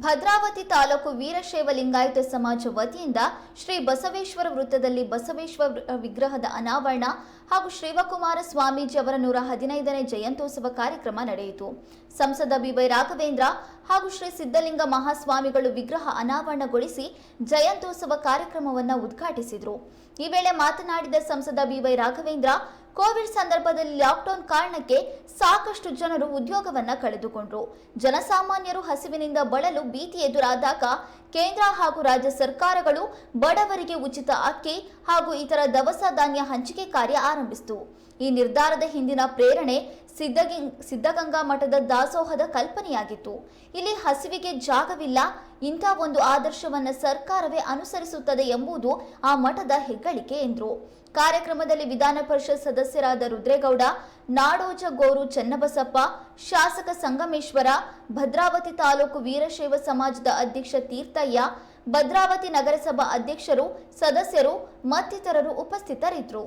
ಭದ್ರಾವತಿ ತಾಲೂಕು ವೀರಶೈವ ಲಿಂಗಾಯತ ಸಮಾಜ ವತಿಯಿಂದ ಶ್ರೀ ಬಸವೇಶ್ವರ ವೃತ್ತದಲ್ಲಿ ಬಸವೇಶ್ವರ ವಿಗ್ರಹದ ಅನಾವರಣ ಹಾಗೂ ಶಿವಕುಮಾರ ಸ್ವಾಮೀಜಿ ಅವರ 115ನೇ ಜಯಂತ್ಯೋತ್ಸವ ಕಾರ್ಯಕ್ರಮ ನಡೆಯಿತು. ಸಂಸದ ಬಿ.ವೈ. ರಾಘವೇಂದ್ರ ಹಾಗೂ ಶ್ರೀ ಸಿದ್ದಲಿಂಗ ಮಹಾಸ್ವಾಮಿಗಳು ವಿಗ್ರಹ ಅನಾವರಣಗೊಳಿಸಿ ಜಯಂತ್ಯೋತ್ಸವ ಕಾರ್ಯಕ್ರಮವನ್ನು ಉದ್ಘಾಟಿಸಿದರು. ಈ ವೇಳೆ ಮಾತನಾಡಿದ ಸಂಸದ ಬಿ.ವೈ. ರಾಘವೇಂದ್ರ, ಕೋವಿಡ್ ಸಂದರ್ಭದಲ್ಲಿ ಲಾಕ್ಡೌನ್ ಕಾರಣಕ್ಕೆ ಸಾಕಷ್ಟು ಜನರು ಉದ್ಯೋಗವನ್ನ ಕಳೆದುಕೊಂಡರು. ಜನಸಾಮಾನ್ಯರು ಹಸಿವಿನಿಂದ ಬಳಲು ಭೀತಿ ಎದುರಾದಾಗ ಕೇಂದ್ರ ಹಾಗೂ ರಾಜ್ಯ ಸರ್ಕಾರಗಳು ಬಡವರಿಗೆ ಉಚಿತ ಅಕ್ಕಿ ಹಾಗೂ ಇತರ ದವಸ ಧಾನ್ಯ ಹಂಚಿಕೆ ಕಾರ್ಯ ಆರಂಭಿಸಿತು. ಈ ನಿರ್ಧಾರದ ಹಿಂದಿನ ಪ್ರೇರಣೆ ಸಿದ್ಧಗಂಗಾ ಮಠದ ದಾಸೋಹದ ಕಲ್ಪನೆಯಾಗಿತ್ತು. ಇಲ್ಲಿ ಹಸಿವಿಗೆ ಜಾಗವಿಲ್ಲ, ಇಂಥ ಒಂದು ಆದರ್ಶವನ್ನು ಸರ್ಕಾರವೇ ಅನುಸರಿಸುತ್ತದೆ ಎಂಬುದು ಆ ಮಠದ ಹೆಗ್ಗಳಿಕೆ ಎಂದರು. ಕಾರ್ಯಕ್ರಮದಲ್ಲಿ ವಿಧಾನ ಪರಿಷತ್ ಸದಸ್ಯರಾದ ರುದ್ರೇಗೌಡ, ನಾಡೋಜ ಗೋರು ಚನ್ನಬಸಪ್ಪ, ಶಾಸಕ ಸಂಗಮೇಶ್ವರ, ಭದ್ರಾವತಿ ತಾಲೂಕು ವೀರಶೈವ ಸಮಾಜದ ಅಧ್ಯಕ್ಷ ತೀರ್ಥಯ್ಯ, ಭದ್ರಾವತಿ ನಗರಸಭಾ ಅಧ್ಯಕ್ಷರು, ಸದಸ್ಯರು ಮತ್ತಿತರರು ಉಪಸ್ಥಿತರಿದ್ದರು.